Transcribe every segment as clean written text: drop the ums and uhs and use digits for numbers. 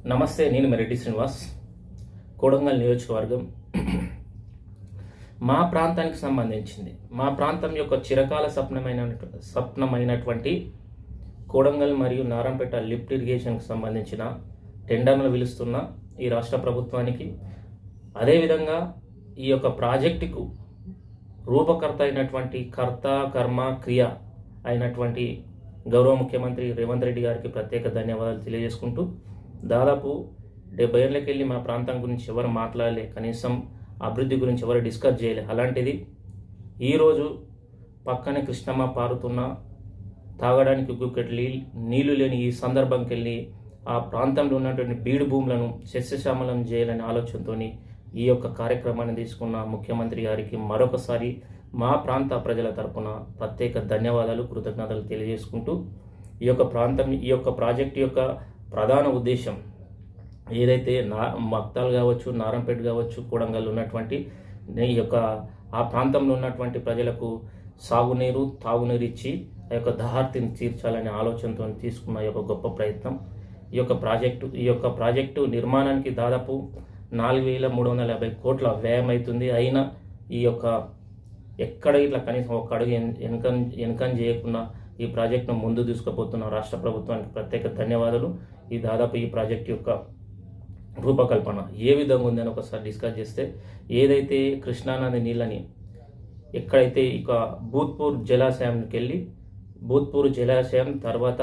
నమస్తే, నేను రెడ్డి శ్రీనివాస్, కొడంగల్ నియోజకవర్గం. మా ప్రాంతానికి సంబంధించింది, మా ప్రాంతం యొక్క చిరకాల స్వప్నమైనటువంటి కొడంగల్ మరియు నారంపేట లిఫ్ట్ ఇరిగేషన్కి సంబంధించిన టెండర్లు పిలుస్తున్న ఈ రాష్ట్ర ప్రభుత్వానికి, అదేవిధంగా ఈ యొక్క ప్రాజెక్టుకు రూపకర్త అయినటువంటి కర్త కర్మ క్రియ అయినటువంటి గౌరవ ముఖ్యమంత్రి రేవంత్ రెడ్డి గారికి ప్రత్యేక ధన్యవాదాలు తెలియజేసుకుంటూ, దాదాపు 70 ఏళ్ళకెళ్ళి మా ప్రాంతం గురించి ఎవరు మాట్లాడలే, కనీసం అభివృద్ధి గురించి ఎవరు డిస్కస్ చేయలే. అలాంటిది ఈరోజు పక్కనే కృష్ణమ్మ పారుతున్న తాగడానికి గుక్కెట్ నీళ్లు లేని ఈ సందర్భంకి వెళ్ళి ఆ ప్రాంతంలో ఉన్నటువంటి బీడు భూములను సస్యశ్యామలం చేయాలనే ఆలోచనతో ఈ యొక్క కార్యక్రమాన్ని తీసుకున్న ముఖ్యమంత్రి గారికి మరొకసారి మా ప్రాంత ప్రజల తరపున ప్రత్యేక ధన్యవాదాలు, కృతజ్ఞతలు తెలియజేసుకుంటూ, ఈ యొక్క ప్రాజెక్టు యొక్క ప్రధాన ఉద్దేశం ఏదైతే మక్తాల్ కావచ్చు, నారంపేట కావచ్చు, కొడంగల్ ఉన్నటువంటి ఈ యొక్క ఆ ప్రాంతంలో ఉన్నటువంటి ప్రజలకు సాగునీరు తాగునీరు ఇచ్చి ఆ యొక్క దహార్తిని తీర్చాలనే ఆలోచనతో తీసుకున్న ఈ యొక్క గొప్ప ప్రయత్నం. ఈ యొక్క ప్రాజెక్టు నిర్మాణానికి దాదాపు 4,350 కోట్ల వ్యయం అవుతుంది. అయినా ఈ యొక్క ఎక్కడ ఇట్లా కనీసం ఒక అడుగు వెనకం చేయకుండా ఈ ప్రాజెక్టును ముందు తీసుకుపోతున్న రాష్ట్ర ప్రభుత్వానికి ప్రత్యేక ధన్యవాదాలు. ఈ ప్రాజెక్టు యొక్క రూపకల్పన ఏ విధంగా ఉందని ఒకసారి డిస్కస్ చేస్తే, ఏదైతే కృష్ణానది నీళ్ళని ఎక్కడైతే ఇక భూత్పూర్ జలాశయానికి వెళ్ళి, భూత్పూర్ జలాశయం తర్వాత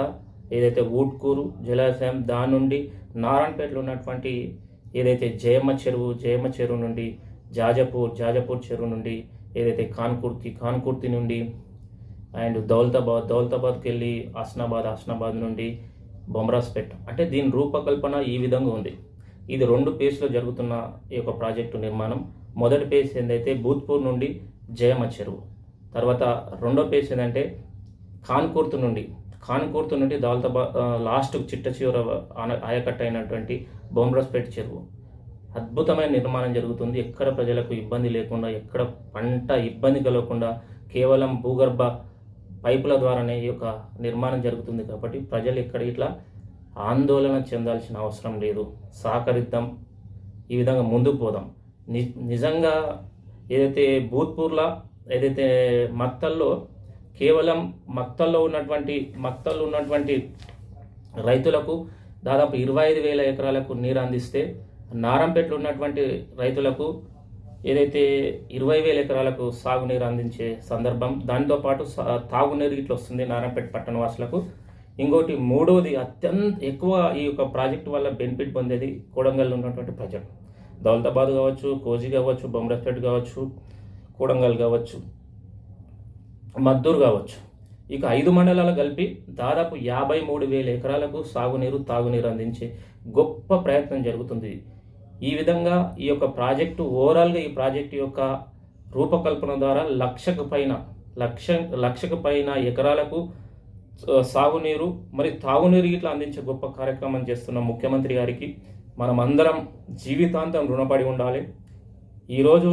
ఏదైతే ఊట్కూరు జలాశయం, దాని నుండి నారాయణపేటలో ఉన్నటువంటి ఏదైతే జయమ్మ చెరువు నుండి జాజపూర్ చెరువు నుండి ఏదైతే కాన్కుర్తి నుండి అండ్ దౌలతాబాద్కి వెళ్ళి హస్నాబాద్ నుండి బొమ్రాస్పేట్, అంటే దీని రూపకల్పన ఈ విధంగా ఉంది. ఇది 2 ఫేజ్లో జరుగుతున్న ఈ యొక్క ప్రాజెక్టు నిర్మాణం. మొదటి ఫేజ్ ఏంటైతే భూత్పూర్ నుండి జయమ్మ చెరువు, తర్వాత రెండో ఫేజ్ ఏంటంటే కాన్కుర్తి నుండి దౌలతాబాద్ లాస్ట్ చిట్ట చివర ఆయకట్ట అయినటువంటి బొమ్రాస్పేట్ చెరువు. అద్భుతమైన నిర్మాణం జరుగుతుంది. ఎక్కడ ప్రజలకు ఇబ్బంది లేకుండా, ఎక్కడ పంట ఇబ్బంది కలగకుండా కేవలం భూగర్భ పైపుల ద్వారానే ఈ యొక్క నిర్మాణం జరుగుతుంది. కాబట్టి ప్రజలు ఎక్కడ ఇట్లా ఆందోళన చెందాల్సిన అవసరం లేదు. సహకరిద్దాం, ఈ విధంగా ముందుకు పోదాం. నిజంగా ఏదైతే భూత్పూర్లో ఏదైతే మక్తల్లో కేవలం మక్తల్లో ఉన్నటువంటి రైతులకు దాదాపు 25,000 ఎకరాలకు నీరు అందిస్తే, నారంపేటలో ఉన్నటువంటి రైతులకు ఏదైతే 20,000 ఎకరాలకు సాగునీరు అందించే సందర్భం. దాంతోపాటు తాగునీరు ఇట్లా వస్తుంది నారంపేట పట్టణ వాసులకు. ఇంకోటి మూడవది, అత్యంత ఎక్కువ ఈ యొక్క ప్రాజెక్టు వల్ల బెనిఫిట్ పొందేది కొడంగల్లో ఉన్నటువంటి ప్రజలు. దౌలతాబాద్ కావచ్చు, కోజి కావచ్చు, బొమ్రాస్పేట్ కావచ్చు, కొడంగల్ కావచ్చు, మద్దూరు కావచ్చు, ఇక 5 మండలాలు కలిపి దాదాపు 53,000 ఎకరాలకు సాగునీరు తాగునీరు అందించే గొప్ప ప్రయత్నం జరుగుతుంది. ఈ విధంగా ఈ యొక్క ప్రాజెక్టు ఓవరాల్గా ఈ ప్రాజెక్టు యొక్క రూపకల్పన ద్వారా లక్షకు పైన ఎకరాలకు సాగునీరు మరి తాగునీరు ఇట్లా అందించే గొప్ప కార్యక్రమం చేస్తున్న ముఖ్యమంత్రి గారికి మనం అందరం జీవితాంతం రుణపడి ఉండాలి. ఈరోజు